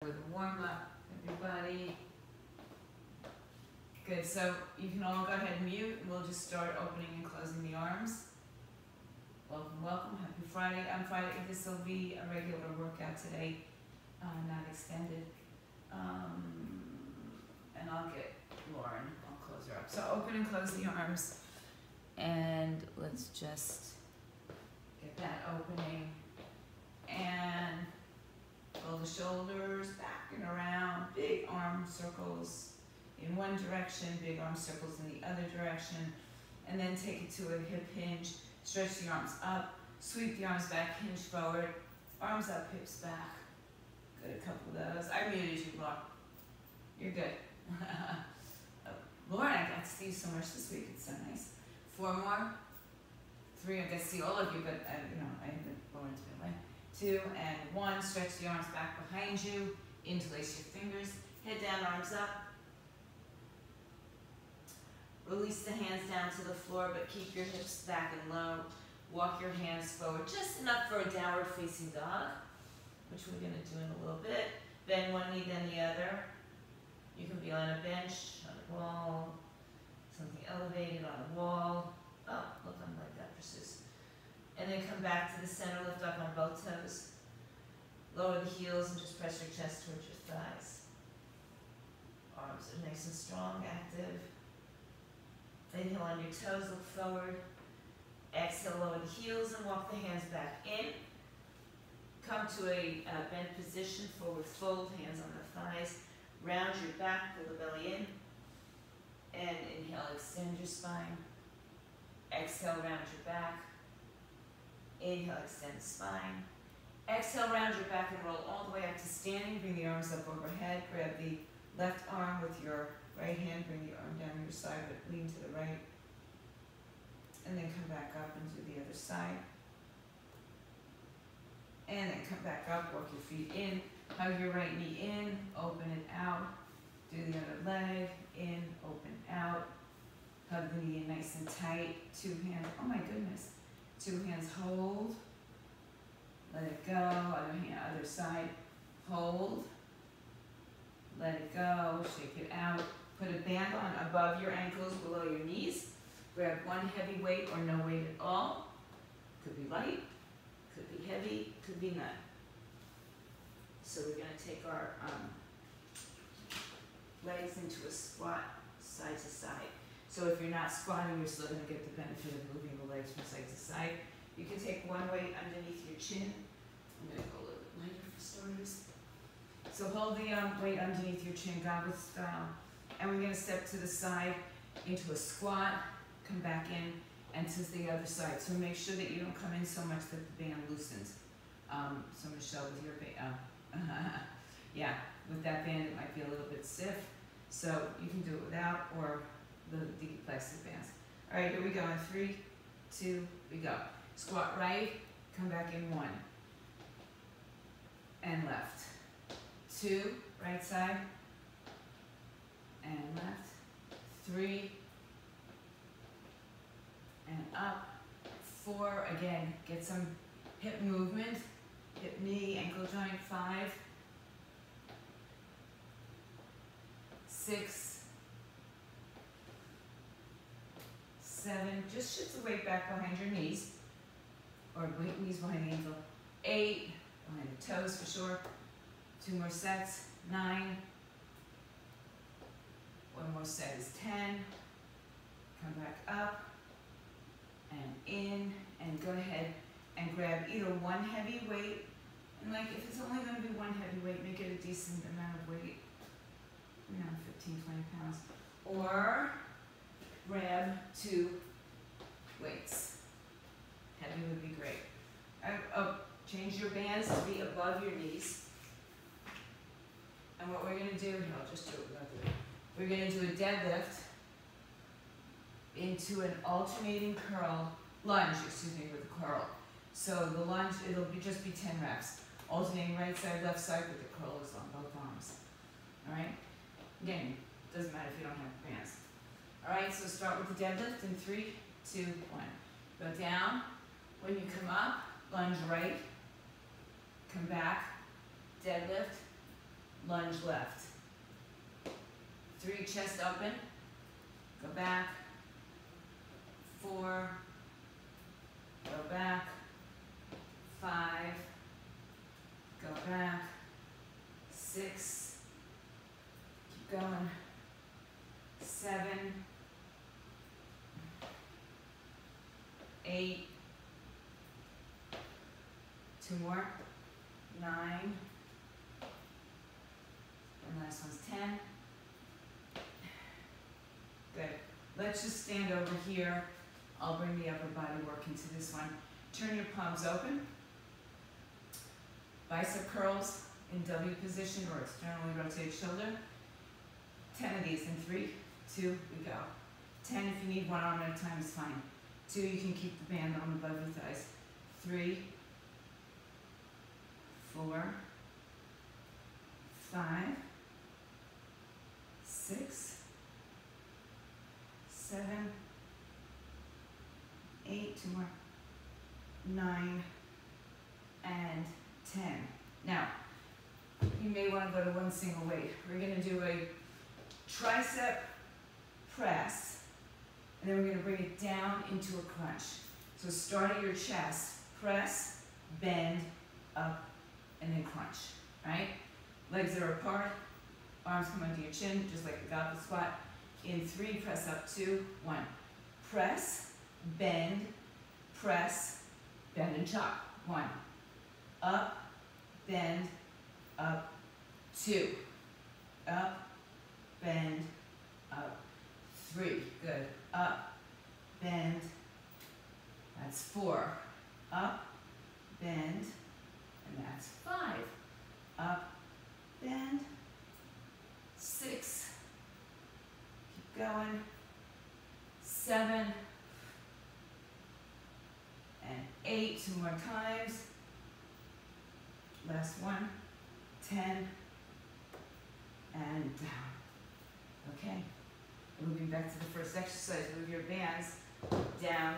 with a warm-up, everybody. Good, so you can all go ahead and mute, and we'll just start opening and closing the arms. Welcome, welcome, happy Friday. On Friday, this will be a regular workout today, not extended. And I'll get Lauren, I'll close her up. So open and close the arms, and let's just get that opening. And roll the shoulders back and around, big arm circles in one direction, big arm circles in the other direction, and then take it to a hip hinge. Stretch the arms up, sweep the arms back, hinge forward, arms up, hips back. Good, a couple of those. I muted you, Lauren. You're good. Lauren, I got to see you so much this week. It's so nice. 4 more. 3, I got to see all of you, but I haven't. Lauren's been away. 2 and 1. Stretch the arms back behind you. Interlace your fingers. Head down, arms up. Release the hands down to the floor, but keep your hips back and low. Walk your hands forward, just enough for a downward facing dog, which we're going to do in a little bit. Bend one knee, then the other. You can be on a bench, on a wall, something elevated on a wall. Oh, look, I'm like that, Persis. And then come back to the center, lift up on both toes. Lower the heels and just press your chest towards your thighs. Arms are nice and strong, active. Inhale on your toes, look forward. Exhale, lower the heels and walk the hands back in. Come to a bent position, forward fold, hands on the thighs. Round your back, pull the belly in. And inhale, extend your spine. Exhale, round your back. Inhale, extend the spine. Exhale, round your back and roll all the way up to standing. Bring the arms up overhead. Grab the left arm with your right hand, bring the arm down your side, but lean to the right. And then come back up and do the other side. And then come back up, walk your feet in, hug your right knee in, open it out. Do the other leg, in, open out. Hug the knee in nice and tight. 2 hands, oh my goodness. 2 hands, hold. Let it go, other hand, other side, hold. Let it go, shake it out. Put a band on above your ankles, below your knees. Grab one heavy weight or no weight at all. Could be light, could be heavy, could be none. So we're going to take our legs into a squat side to side. So if you're not squatting, you're still going to get the benefit of moving the legs from side to side. You can take one weight underneath your chin. I'm going to go a little bit lighter for starters. So hold the weight underneath your chin, goblet style. And we're going to step to the side into a squat, come back in, and to the other side. So make sure that you don't come in so much that the band loosens. So Michelle, with your band, yeah, with that band it might be a little bit stiff. So you can do it without or the plastic bands. All right, here we go. In 3, 2, we go. Squat right, come back in 1. And left. 2, right side. And left. 3. And up. 4, again, get some hip movement. Hip, knee, ankle joint. 5. 6. 7. Just shift the weight back behind your knees. Or knees behind the ankle. 8. Behind the toes for sure. 2 more sets. 9. 1 more set is 10. Come back up and in, and go ahead and grab either one heavy weight, and like if it's only going to be one heavy weight, make it a decent amount of weight, 15, 20 pounds, or grab 2 weights. Heavy would be great. Change your bands to be above your knees. And what we're going to do, here, I'll just do it without the weight. We're going to do a deadlift into an alternating lunge, with a curl. So the lunge, it'll just be 10 reps. Alternating right side, left side with the curlers on both arms. All right? Again, doesn't matter if you don't have bands. All right, so start with the deadlift in 3, 2, 1. Go down. When you come up, lunge right. Come back. Deadlift. lunge left. 3, chest open, go back. 4, go back. 5, go back. 6, keep going. 7, 8, 2 more. 9, and last one's 10. Good. Let's just stand over here. I'll bring the upper body work into this one. Turn your palms open. Bicep curls in W position or externally rotate shoulder. 10 of these in 3, 2, we go. 10 if you need one arm at a time is fine. 2, you can keep the band on above your thighs. 3, 4, 5, 6, 7, 8, 2 more, 9, and 10. Now, you may want to go to one single weight. We're going to do a tricep press, and then we're going to bring it down into a crunch. So start at your chest, press, bend, up, and then crunch, right? Legs are apart, arms come under your chin, just like a goblet squat. In 3, press up, 2, 1. Press, bend, and chop. 1. Up, bend, up, 2. Up, bend, up, 3. Good. Up, bend, that's 4. Up, bend, and that's 5. Up, bend, 6. Keep going. 7 and 8. 2 more times. Last one. 10 and down. Okay. Moving back to the first exercise. Move your bands down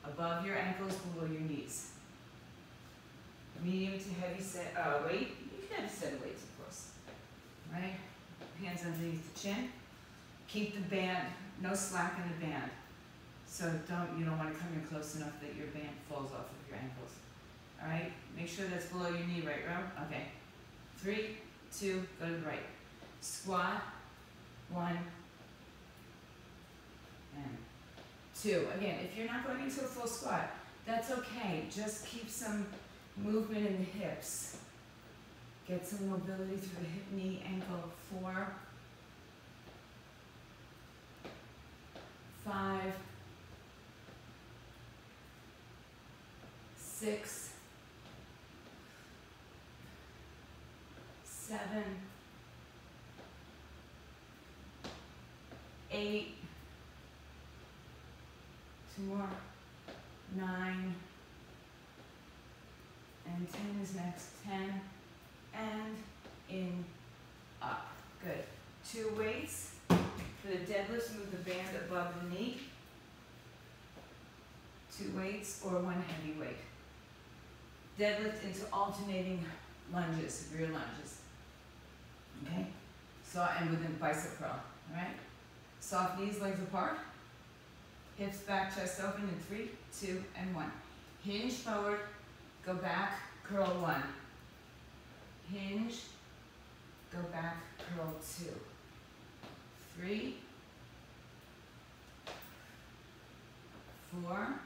above your ankles, below your knees. Medium to heavy set weight. You can have a set of weights, of course. Right? Hands underneath the chin. Keep the band, no slack in the band. So you don't want to come in close enough that your band falls off of your ankles. All right? Make sure that's below your knee, right, Rob? Okay. 3, 2, go to the right. Squat, 1, and 2. Again, if you're not going into a full squat, that's okay. Just keep some movement in the hips. Get some mobility through the hip, knee, ankle. 4, 5, 6, 7, 8, 2 more, 9, and 10 is next. 10, and in, up. Good. 2 weights. For the deadlifts, move the band above the knee. 2 weights or 1 heavy weight. Deadlift into alternating lunges, rear lunges. Okay? So, and within bicep curl. All right? Soft knees, legs apart. Hips back, chest open in 3, 2, and 1. Hinge forward, go back, curl 1. Hinge, go back, curl 2. 3, 4,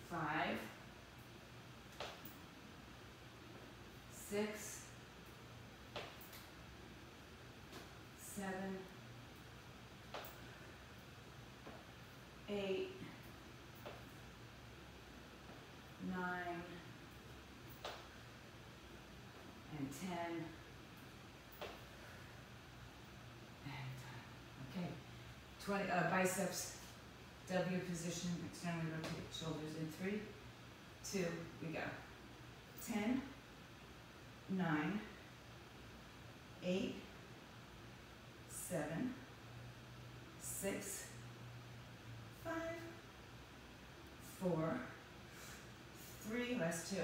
5, 6, 7, 8, 9, and 10. Okay. 20 biceps, W position, externally rotate shoulders in 3, 2, we go. 10, 9, 8, 7, 6, 5, 4, 3, last 2,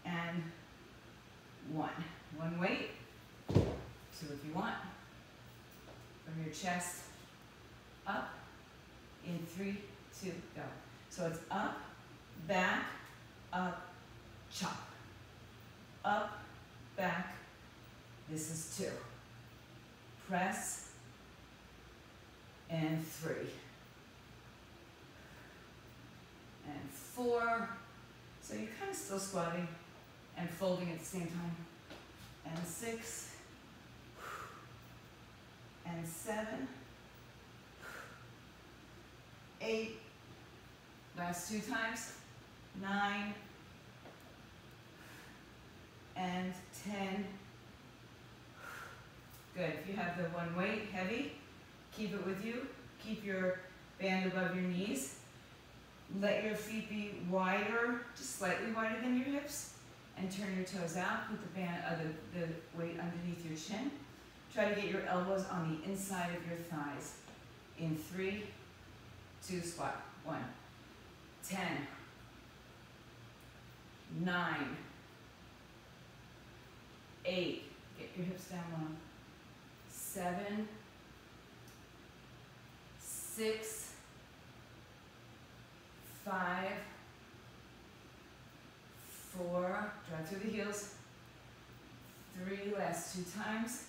and 1. One weight, 2 if you want. From your chest up, in 3, 2, go. So it's up, back, up, chop. Up, back, this is 2. Press, and 3. And 4. So you're kind of still squatting and folding at the same time. And 6. And 7. 8. Last 2 times. 9. And 10. Good. If you have the one weight, heavy, keep it with you. Keep your band above your knees. Let your feet be wider, just slightly wider than your hips, and turn your toes out. Put the band, the weight underneath your chin. Try to get your elbows on the inside of your thighs. In 3, 2, squat. 1, 10, 9, 8. Get your hips down low. 7, 6, 5, 4, drive through the heels, 3, last 2 times,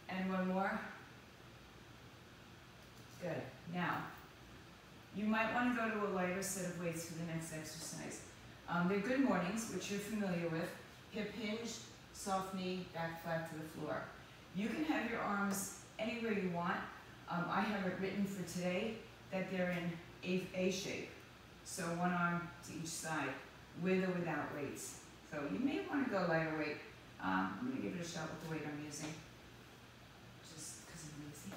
and 1 more. Good. Now, you might want to go to a lighter set of weights for the next exercise. They're good mornings, which you're familiar with. Hip hinge, soft knee, back flat to the floor. You can have your arms anywhere you want. I have it written for today that they're in A shape. So one arm to each side, with or without weights. So you may want to go lighter weight. I'm going to give it a shot with the weight I'm using, just because I'm lazy.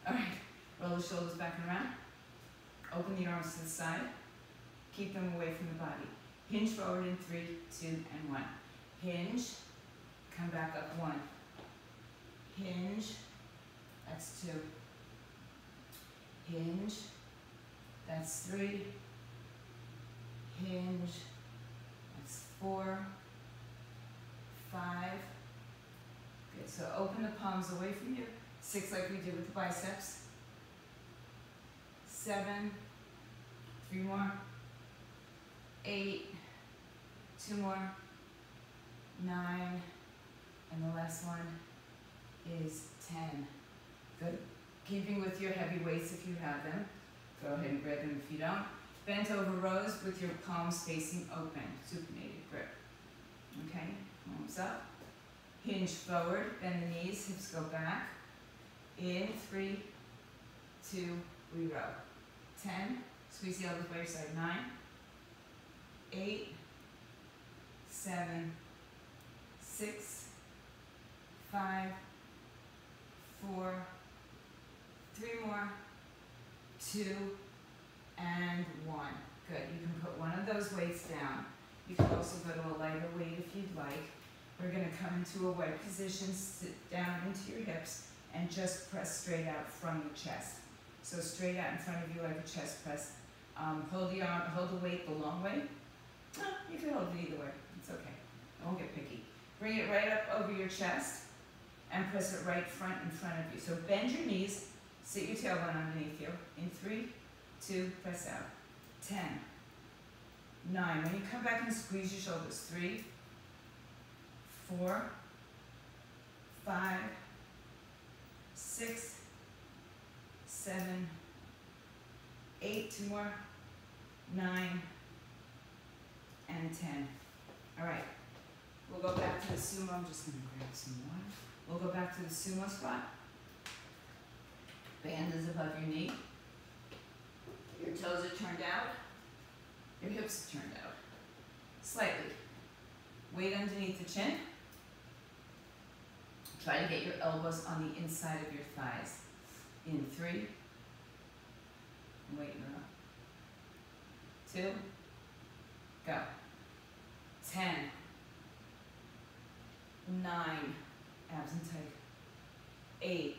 All right, roll the shoulders back and around. Open the arms to the side. Keep them away from the body. Hinge forward in 3, 2, and 1. Hinge, come back up 1. Hinge, that's 2. Hinge, that's 3. Hinge, that's 4, 5. Good, so open the palms away from you. 6 like we did with the biceps. 7, 3 more. 8, 2 more. 9, and the last one is 10. Good. Keeping with your heavy weights if you have them. Go ahead and grab them if you don't. Bent over rows with your palms facing open. Supinated grip. Okay, palms up. Hinge forward, bend the knees, hips go back. In 3, 2, we row. 10, squeeze the elbows by your side. 9, 8, 7, 6, 5, 4, 3 more, 2, and 1. Good. You can put one of those weights down. You can also go to a lighter weight if you'd like. We're going to come into a wide position, sit down into your hips, and just press straight out from your chest. So straight out in front of you like a chest press. Hold the arm, hold the weight the long way. You can hold it either way. It's okay. I won't get picky. Bring it right up over your chest and press it right front in front of you. So bend your knees, sit your tailbone underneath you. In 3, 2, press out. 10, 9. When you come back and squeeze your shoulders. 3, 4, 5, 6, 7, 8, 2 more, 9, and 10. All right, we'll go back to the sumo. I'm just going to grab some water. We'll go back to the sumo squat. Band is above your knee. Your toes are turned out. Your hips are turned out. Slightly. Weight underneath the chin. Try to get your elbows on the inside of your thighs. In 3. Weight in a row. 2. Go. 10. 9. Abs and tight. 8.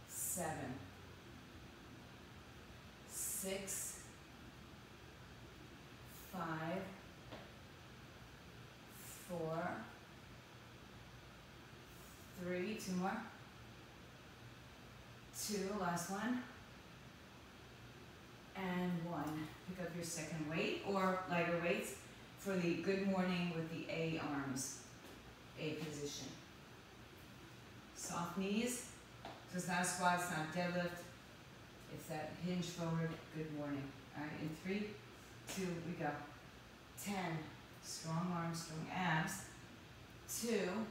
7. 6. 5, 4, 3, 2 more, 2, last one, and 1. Pick up your second weight or lighter weights for the good morning with the A arms, A position. Soft knees, so it's not a squat, it's not deadlift, it's that hinge forward, good morning. All right, in 3, 2, we go. 10, strong arms, strong abs. 2,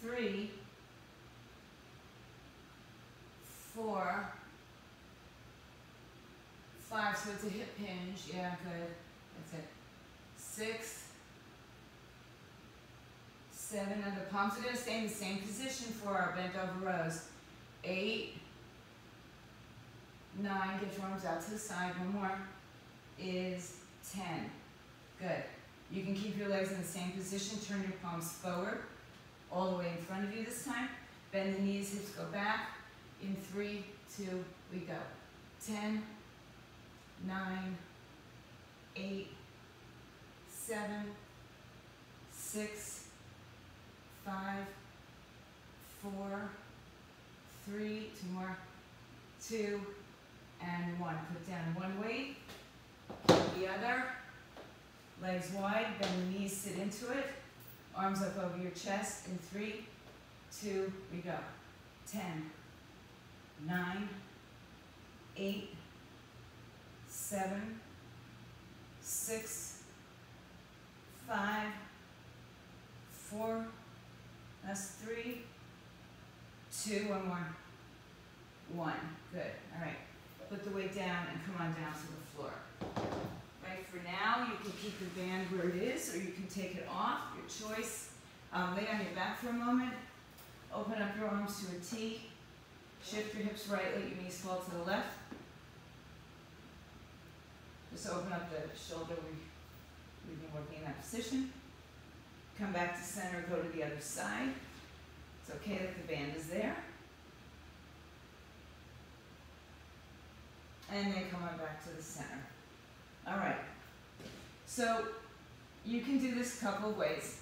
3, 4, 5, so it's a hip hinge, yeah, good, that's it. 6, 7, and the palms are gonna stay in the same position for our bent over rows. 8, 9, get your arms out to the side, one more, is 10. Good. You can keep your legs in the same position, turn your palms forward, all the way in front of you this time. Bend the knees, hips go back. In 3, 2, we go. 10, 9, 8, 7, 6, 5, 4, 3, 2 more, 2, and 1. Put down one weight, the other, legs wide, bend the knees, sit into it, arms up over your chest. In 3, 2, we go. 10, 9, 8, 7, 6, 5, 4, that's 3, 2, one more, 1. Good, all right. Put the weight down and come on down to the floor. Right, for now, you can keep the band where it is, or you can take it off, your choice. Lay on your back for a moment. Open up your arms to a T. Shift your hips right, let your knees fall to the left. Just open up the shoulder. We've been working in that position. Come back to center, go to the other side. It's okay that the band is there. And then come on back to the center. All right. So you can do this a couple of ways.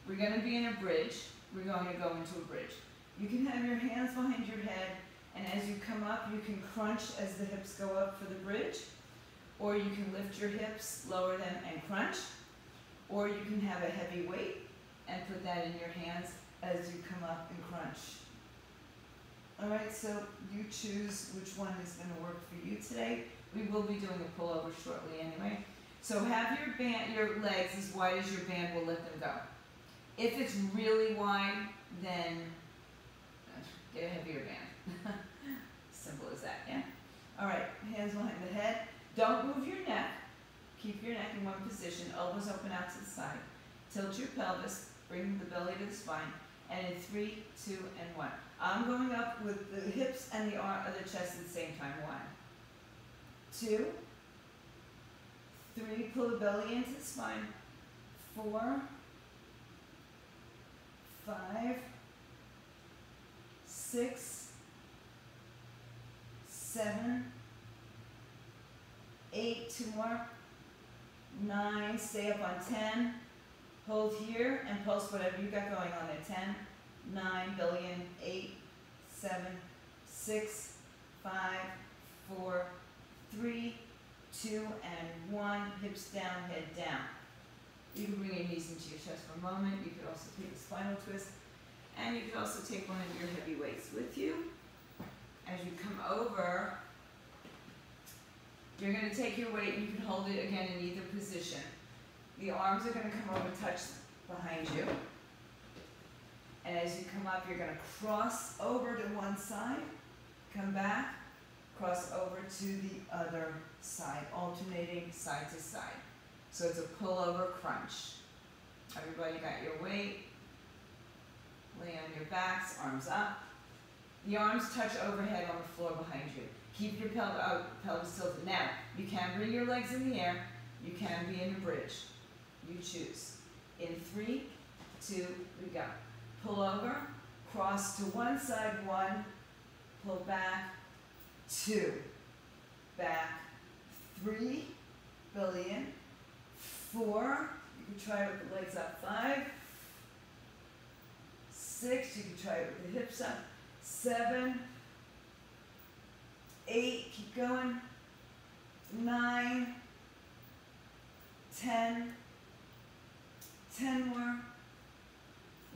We're going to be in a bridge. We're going to go into a bridge. You can have your hands behind your head, and as you come up, you can crunch as the hips go up for the bridge, or you can lift your hips, lower them, and crunch, or you can have a heavy weight and put that in your hands as you come up and crunch. All right, so you choose which one is going to work for you today. We will be doing a pullover shortly anyway. So have your legs as wide as your band will let them go. If it's really wide, then get a heavier band. Simple as that, yeah? All right, hands behind the head. Don't move your neck. Keep your neck in one position, elbows open out to the side. Tilt your pelvis, bring the belly to the spine, and in 3, 2, and 1. I'm going up with the hips and the chest at the same time. 1, 2, 3, pull the belly into the spine. 4, 5, 6, 7, 8, 2 more, 9, stay up on 10, hold here and pulse whatever you got going on there. 10, 9, belly in, 8, 7, 6, 5, 4, 3, 2, and 1, hips down, head down. You can bring your knees into your chest for a moment. You could also take a spinal twist, and you could also take one of your heavy weights with you. As you come over, you're going to take your weight and you can hold it again in either position. The arms are going to come over, touch behind you. And as you come up, you're going to cross over to one side, come back, cross over to the other side, alternating side to side. So it's a pullover crunch. Everybody got your weight. Lay on your backs, arms up. The arms touch overhead on the floor behind you. Keep your pelvis tilted. Now, you can bring your legs in the air. You can be in a bridge. You choose. In 3, 2, we go. Pull over, cross to one side, 1, pull back, 2, back, 3, belly in. 4, you can try it with the legs up. 5, 6, you can try it with the hips up. 7, 8, keep going. 9, 10, 10 more.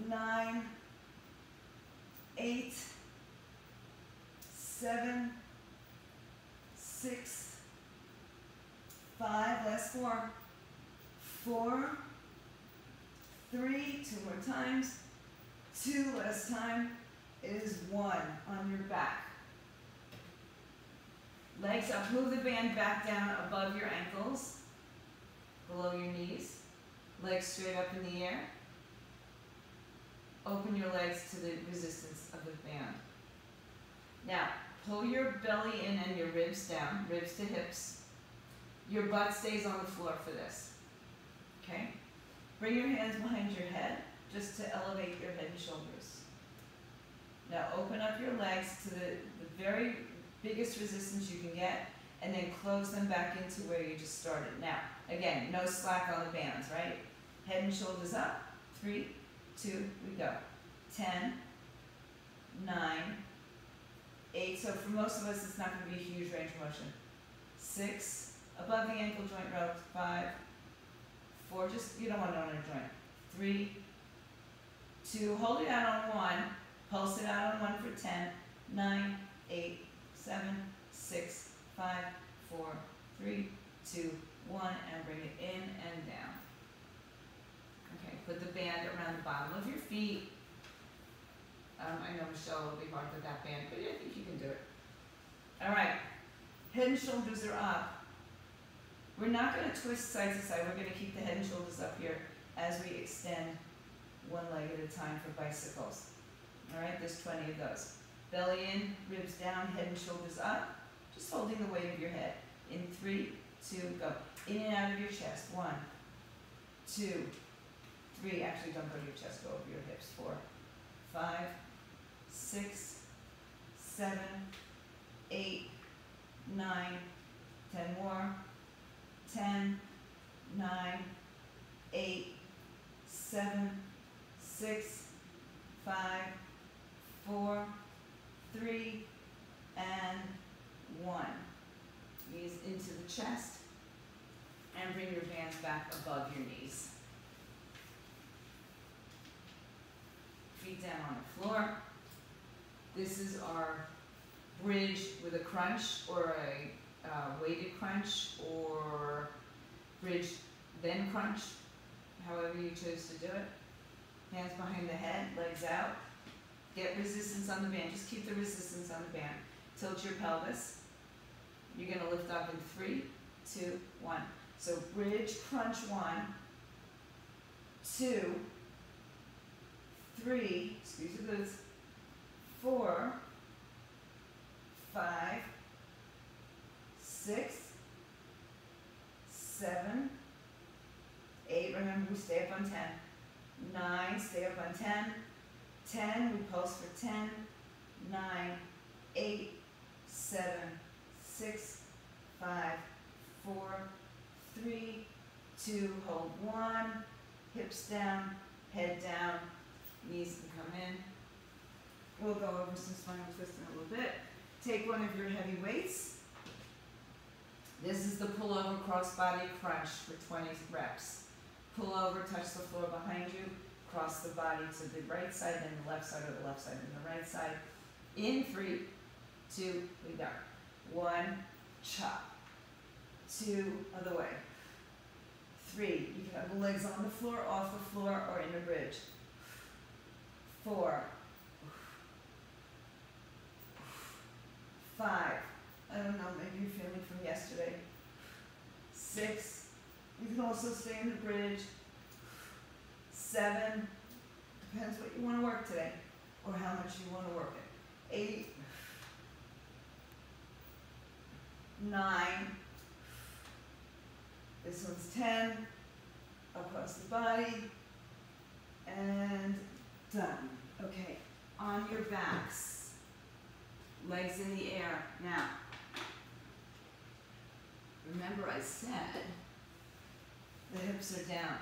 9, 8, 7, 6, 5, last 4, 4, 3, 2 more times, 2, last time, is 1 on your back. Legs up, move the band back down above your ankles, below your knees, legs straight up in the air. Open your legs to the resistance of the band. Now, pull your belly in and your ribs down, ribs to hips. Your butt stays on the floor for this. Okay? Bring your hands behind your head just to elevate your head and shoulders. Now open up your legs to the very biggest resistance you can get, and then close them back into where you just started. Now, again, no slack on the bands, right? Head and shoulders up. 3, 2, we go. 10, 9, 8. So for most of us, it's not going to be a huge range of motion. 6, above the ankle joint rope. 5, 4, just, you don't want it on your joint. 3, 2, hold it out on 1, pulse it out on 1 for 10, 9, 8, 7, 6, 5, 4, 3, 2, 1, and bring it in and down. Okay, put the band around the bottom of your feet. I know Michelle will be hard with that band, but I think you can do it. All right, head and shoulders are up. We're not going to twist side to side. We're going to keep the head and shoulders up here as we extend one leg at a time for bicycles. All right, there's 20 of those. Belly in, ribs down, head and shoulders up. Just holding the weight of your head. In 3, 2, go. In and out of your chest. 1, 2, 3. Actually, don't go to your chest. Go over your hips. 4, 5, 6, 7, 8, 9, 10 more. 10, 9, 8, 7, 6, 5, 4, 3, and 1. Knees into the chest, and bring your bands back above your knees. Feet down on the floor. This is our bridge with a crunch, or a weighted crunch, or bridge then crunch, however you choose to do it. Hands behind the head, legs out. Get resistance on the band. Just keep the resistance on the band. Tilt your pelvis. You're going to lift up in 3, 2, 1. So bridge, crunch 1, 2, 3, squeeze your glutes, 4, 5, 6, 7, 8, remember we stay up on 10, 9, stay up on 10, 10, we pulse for 10, 9, 8, 7, 6, 5, 4, 3, 2, hold 1, hips down, head down, knees can come in. We'll go over some spinal twist in a little bit. Take one of your heavy weights. This is the pull over cross-body crunch for 20 reps. Pull over, touch the floor behind you, cross the body to the right side, then the left side, or the left side and the right side. In 3, 2, we go. 1, chop. 2, other way. 3, you can have the legs on the floor, off the floor, or in a bridge. 4, 5, I don't know, maybe you're feeling from yesterday. 6, you can also stay in the bridge. 7, depends what you want to work today, or how much you want to work it. 8, 9, this one's 10, across the body, and done. Okay, on your backs, legs in the air. Now, remember I said The hips are down.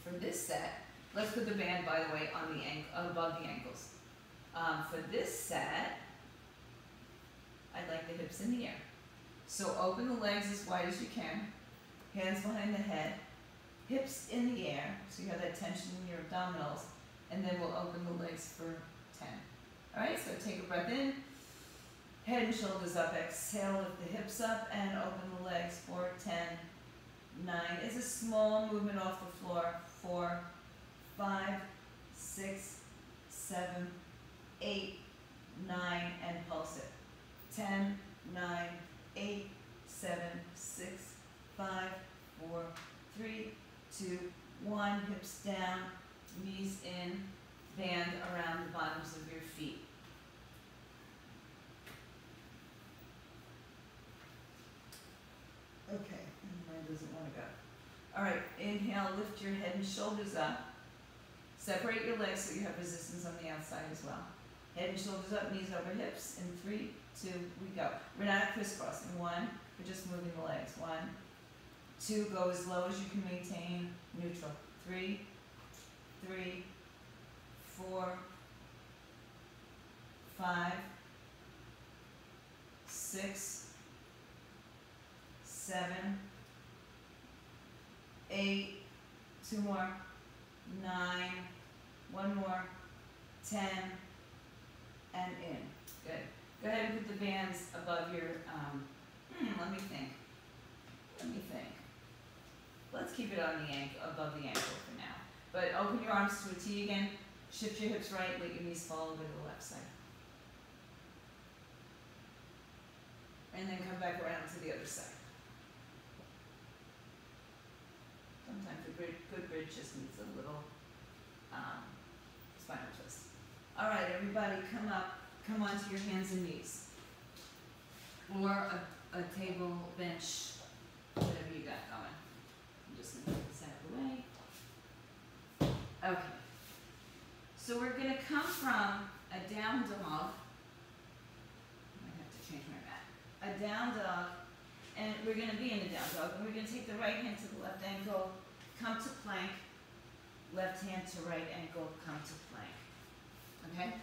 For this set, let's put the band, by the way, on the above the ankles. For this set, I'd like the hips in the air. So open the legs as wide as you can, hands behind the head, hips in the air, so you have that tension in your abdominals, and then we'll open the legs for 10. Alright, so take a breath in, head and shoulders up, exhale, lift the hips up, and open the legs for 10, 9. It's a small movement off the floor. 4, 5, 6, 7, 8, 9, and pulse it. 10, 9, 8, 7, 6, 5, 4, 3, 2, 1. Hips down, knees in, band around the bottoms of your feet. Okay, mine doesn't want to go. All right, inhale, lift your head and shoulders up. Separate your legs so you have resistance on the outside as well. Head and shoulders up, knees over hips. In 3, 2, we go. We're not crisscrossing. 1, we're just moving the legs. 1, 2, go as low as you can maintain neutral. 3, 3, 4, 5, 6, 7, 8, 2 more, 9, 1 more, 10, and in. Good. Go ahead and put the bands above your, let me think. Let's keep it on the ankle, above the ankle for now. But open your arms to a T again, shift your hips right, let your knees fall over to the left side. And then come back around to the other side. Sometimes a good bridge just needs a little spinal twist. All right, everybody, come up, come onto your hands and knees. Or a table, bench, whatever you got going. I'm just going to put this out of the way. Okay. So we're going to come from a down dog. I have to change my mat. A down dog. And we're going to be in a down dog. And we're going to take the right hand to the left ankle, come to plank. Left hand to right ankle, come to plank. Okay?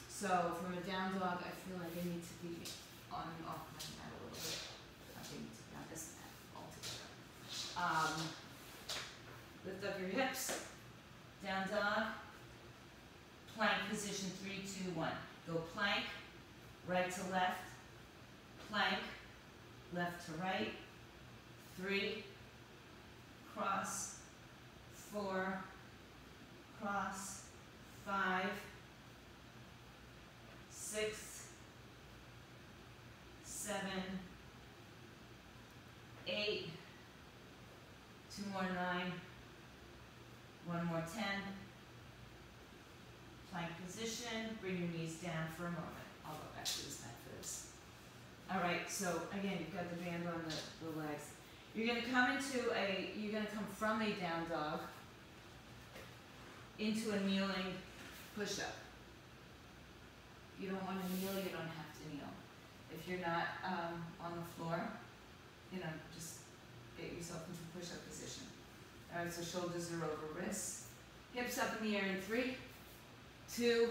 So from a down dog, I feel like I need to be on and off my mat a little bit. I think to be on this mat altogether. Lift up your hips. Down dog. Plank position, 3, 2, 1. Go plank, right to left. Plank, left to right. 3, cross, 4, cross, 5, 6, 7, 8, 2 more, 9, 1 more, 10. Plank position, bring your knees down for a moment. I'll go back to this mat for this. All right, so again, you've got the band on the legs. You're gonna come from a down dog into a kneeling push-up. If you don't want to kneel, you don't have to kneel. If you're not on the floor, just get yourself into push-up position. All right, so shoulders are over wrists. Hips up in the air in 3, 2,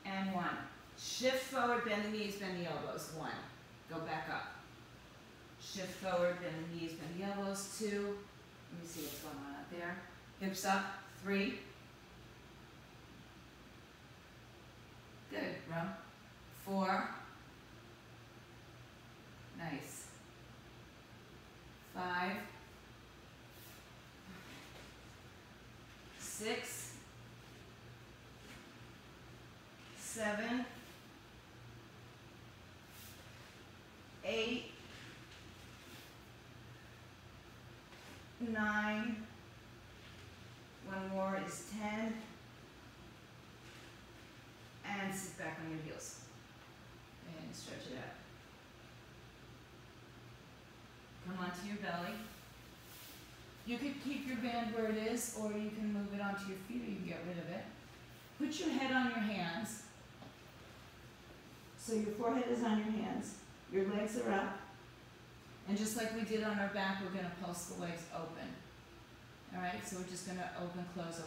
and 1. Shift forward, bend the knees, bend the elbows. 1. Go back up. Shift forward, bend the knees, bend the elbows. 2. Let me see what's going on out there. Hips up. 3. Good, bro. 4. Nice. 5. 6. 7. 8. 9. 1 more is 10. And sit back on your heels. And stretch it out. Come onto your belly. You could keep your band where it is, or you can move it onto your feet, or you can get rid of it. Put your head on your hands. So your forehead is on your hands. Your legs are up. And just like we did on our back, we're gonna pulse the legs open. Alright, so we're just gonna open, close,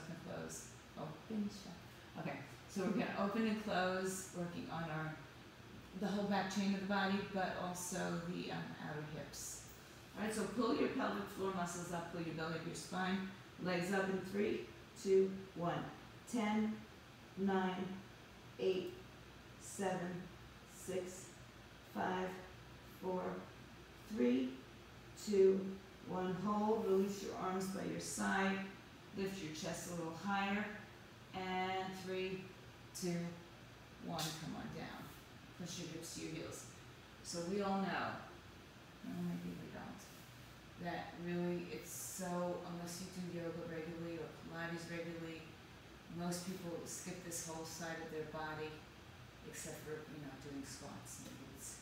open, shut. Okay, so we're gonna open and close, working on the whole back chain of the body, but also the outer hips. Alright, so pull your pelvic floor muscles up, pull your belly up your spine, legs up in 3, 2, 1. 10, 9, 8, 7, 6, 5, 4, 3, 2, 1. Hold, release your arms by your side, lift your chest a little higher, and 3, 2, 1. Come on down. Push your hips to your heels. So we all know, maybe we don't, that really it's so, unless you do yoga regularly or Pilates regularly, most people skip this whole side of their body, except for, doing squats and glutes.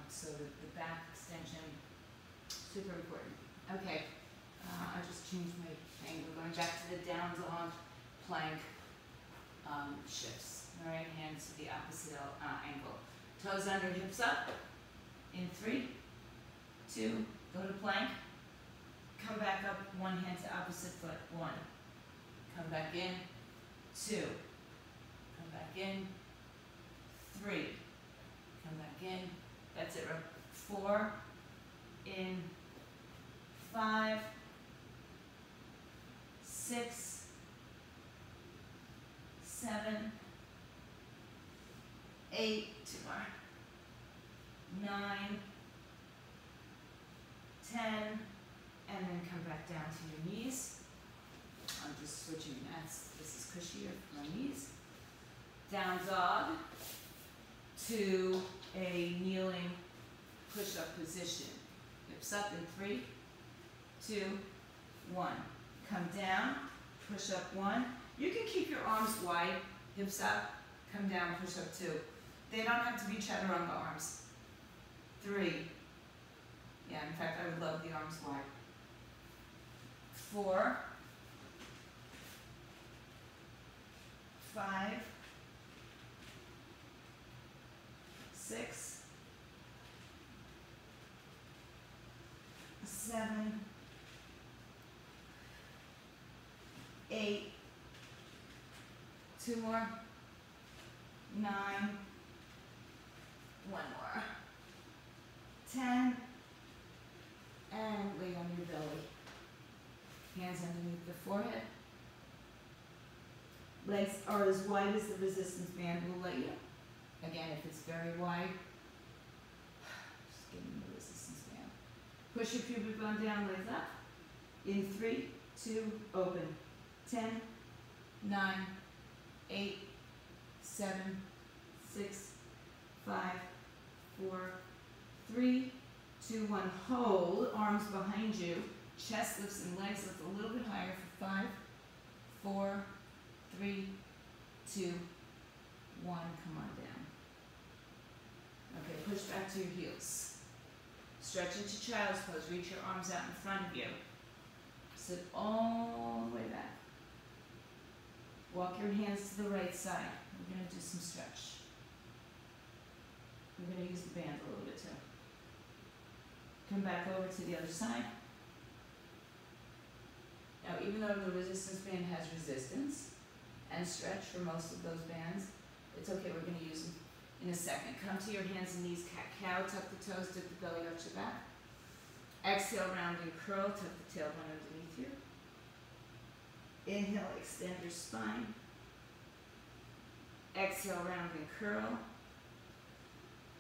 So the back extension, super important. Okay, I just changed my angle, going back to the down dog plank shifts. All right, hands to the opposite ankle. Toes under, hips up. In 3, 2, go to plank. Come back up, one hand to opposite foot. 1. Come back in. 2. Come back in. 3. Come back in. That's it. 4. In. 5. 6. 7. 8. 2 more. 9. 10. And then come back down to your knees. I'm just switching mats. This is cushier for my knees. Down dog to a kneeling push-up position. Hips up in 3, 2, 1. Come down, push up 1. You can keep your arms wide, hips up, come down, push up 2. They don't have to be chaturanga arms. 3. Yeah, in fact, I would love the arms wide. 4. 5. 6. 7. 8. 2 more. 9. 1 more. 10. And lay on your belly. Hands underneath the forehead. Legs are as wide as the resistance band will let you. Again, if it's very wide, just give me the resistance band. Push your pubic bone down, legs up. In 3, 2, open. 10, 9, 8, 7, 6, 5, 4, 3, 2, 1. Hold, arms behind you. Chest lifts and legs lift a little bit higher for 5, 4, 3, 2, 1. Come on down. Okay, push back to your heels. Stretch into child's pose. Reach your arms out in front of you. Sit all the way back. Walk your hands to the right side. We're going to do some stretch. We're going to use the band a little bit too. Come back over to the other side. Now, even though the resistance band has resistance and stretch for most of those bands, it's okay, we're going to use them in a second. Come to your hands and knees, cat-cow, tuck the toes, dip the belly out your back. Exhale, round and curl, tuck the tailbone underneath you. Inhale, extend your spine. Exhale, round and curl.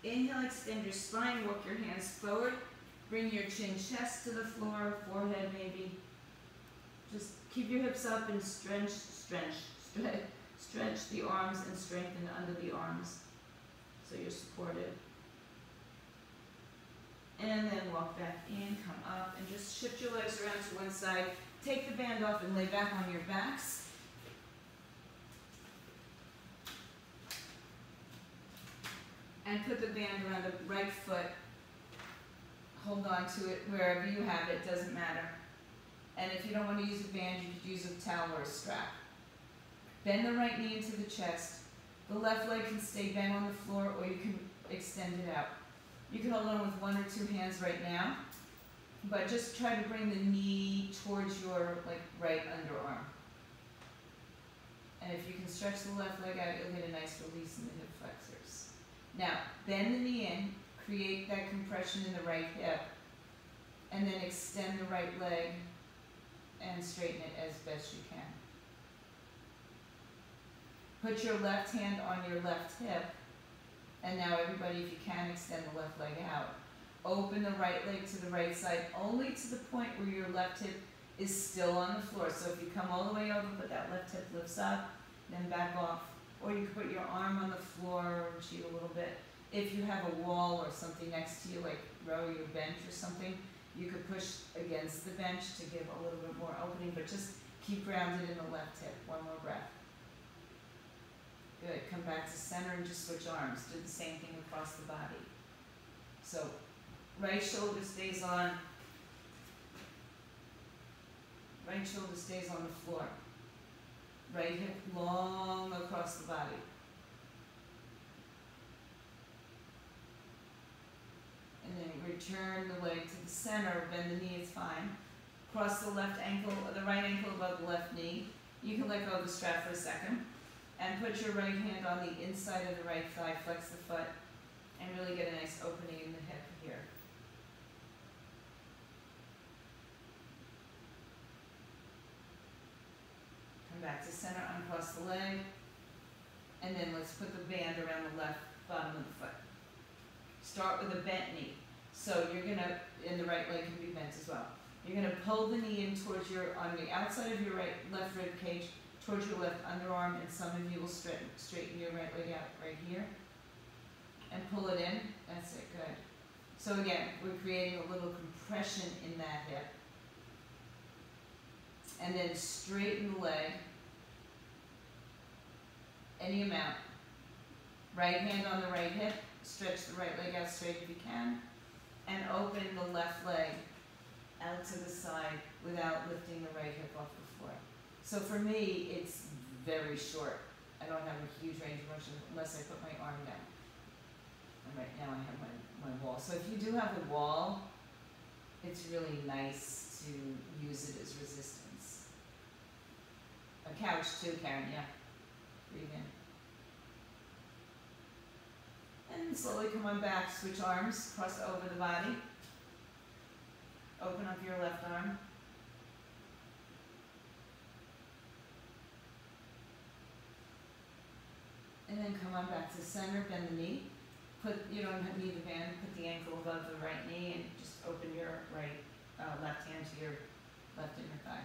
Inhale, extend your spine, walk your hands forward. Bring your chin, chest to the floor, forehead maybe. Just keep your hips up and stretch the arms and strengthen under the arms so you're supported. And then walk back in, come up, and just shift your legs around to one side. Take the band off and lay back on your backs. And put the band around the right foot. Hold on to it wherever you have it, doesn't matter. And if you don't want to use a band, you could use a towel or a strap. Bend the right knee into the chest. The left leg can stay bent on the floor, or you can extend it out. You can hold on with one or two hands right now, but just try to bring the knee towards your right underarm. And if you can stretch the left leg out, you'll get a nice release in the hip flexors. Now, bend the knee in, create that compression in the right hip, and then extend the right leg and straighten it as best you can. Put your left hand on your left hip, and now everybody, if you can, extend the left leg out. Open the right leg to the right side, only to the point where your left hip is still on the floor. So if you come all the way over, but that left hip lifts up, then back off. Or you can put your arm on the floor or cheat a little bit. If you have a wall or something next to you, like row your bench or something, you could push against the bench to give a little bit more opening, but just keep grounded in the left hip. One more breath. Good. Come back to center and just switch arms. Do the same thing across the body. So right shoulder stays on. Right shoulder stays on the floor. Right hip long across the body. And then return the leg to the center, bend the knee, it's fine. Cross the left ankle, the right ankle above the left knee. You can let go of the strap for a second. And put your right hand on the inside of the right thigh, flex the foot, and really get a nice opening in the hip here. Come back to center, uncross the leg, and then let's put the band around the left bottom of the foot. Start with a bent knee. So you're gonna, and the right leg can be bent as well. You're gonna pull the knee in towards your, on the outside of your left rib cage, towards your left underarm, and some of you will straighten your right leg out right here. And pull it in. That's it, good. So again, we're creating a little compression in that hip. And then straighten the leg. Any amount. Right hand on the right hip. Stretch the right leg out straight if you can. And open the left leg out to the side without lifting the right hip off the floor. So for me, it's very short. I don't have a huge range of motion unless I put my arm down. And right now I have my wall. So if you do have a wall, it's really nice to use it as resistance. A couch too, Karen, yeah. Breathe in. And slowly come on back, switch arms, cross over the body. Open up your left arm. And then come on back to center, bend the knee. You don't need the band, put the ankle above the right knee and just open your left hand to your left inner thigh.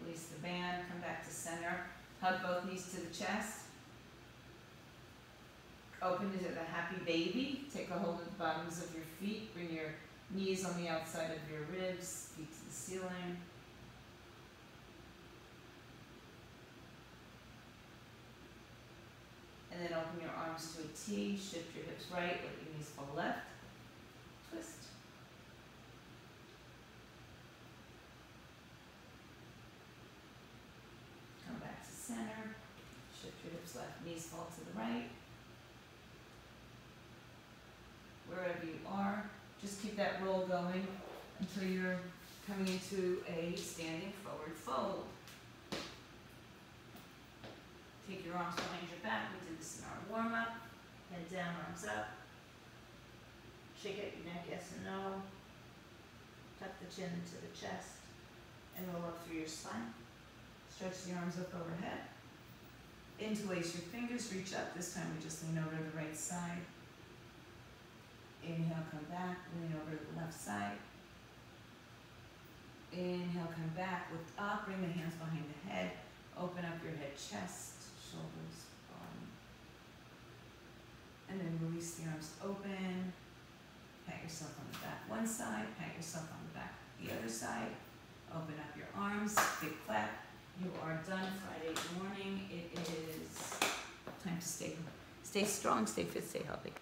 Release the band, come back to center. Hug both knees to the chest. Open into the happy baby. Take a hold of the bottoms of your feet. Bring your knees on the outside of your ribs, feet to the ceiling. And then open your arms to a T, shift your hips right, let your knees fall left, twist. Come back to center, shift your hips left, knees fall to the right. Wherever you are, just keep that roll going until you're coming into a standing forward fold. Take your arms behind your back. We did this in our warm-up. Head down, arms up. Shake out your neck, yes and no. Tuck the chin into the chest. And roll up through your spine. Stretch the arms up overhead. Interlace your fingers, reach up. This time we just lean over to the right side. Inhale, come back, lean over to the left side. Inhale, come back, lift up, bring the hands behind the head. Open up your head, chest. Shoulders, bottom. And then release the arms open. Pat yourself on the back one side, pat yourself on the back the other side. Open up your arms, big clap. You are done Friday morning. It is time to stay strong, stay fit, stay healthy.